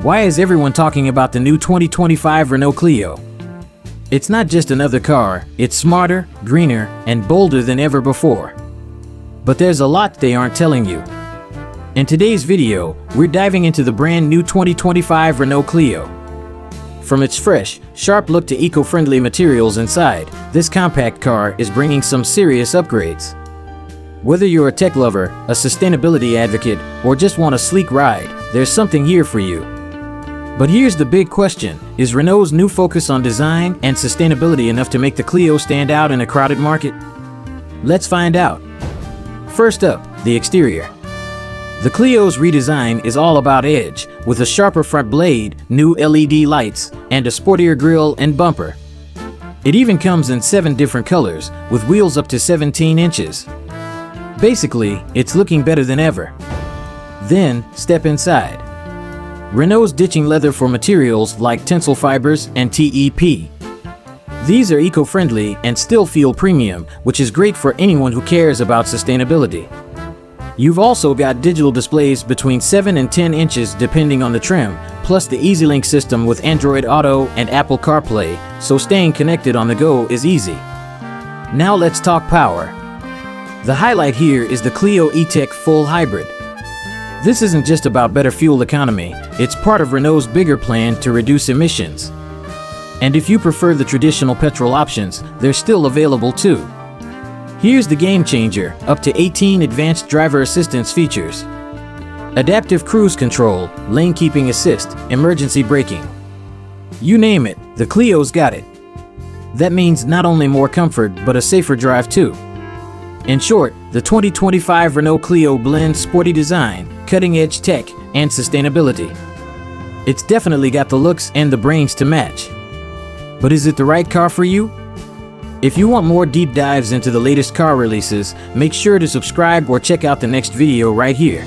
Why is everyone talking about the new 2025 Renault Clio? It's not just another car, it's smarter, greener, and bolder than ever before. But there's a lot they aren't telling you. In today's video, we're diving into the brand new 2025 Renault Clio. From its fresh, sharp look to eco-friendly materials inside, this compact car is bringing some serious upgrades. Whether you're a tech lover, a sustainability advocate, or just want a sleek ride, there's something here for you. But here's the big question: is Renault's new focus on design and sustainability enough to make the Clio stand out in a crowded market? Let's find out. First up, the exterior. The Clio's redesign is all about edge, with a sharper front blade, new LED lights, and a sportier grille and bumper. It even comes in 7 different colors, with wheels up to 17 inches. Basically, it's looking better than ever. Then, step inside. Renault's ditching leather for materials like tensile fibers and TEP. These are eco-friendly and still feel premium, which is great for anyone who cares about sustainability. You've also got digital displays between 7 and 10 inches depending on the trim, plus the EasyLink system with Android Auto and Apple CarPlay, so staying connected on the go is easy. Now let's talk power. The highlight here is the Clio E-Tech Full Hybrid. This isn't just about better fuel economy, it's part of Renault's bigger plan to reduce emissions. And if you prefer the traditional petrol options, they're still available too. Here's the game changer: up to 18 advanced driver assistance features. Adaptive cruise control, lane keeping assist, emergency braking. You name it, the Clio's got it. That means not only more comfort, but a safer drive too. In short, the 2025 Renault Clio blends sporty design, cutting-edge tech, and sustainability. It's definitely got the looks and the brains to match. But is it the right car for you? If you want more deep dives into the latest car releases, make sure to subscribe or check out the next video right here.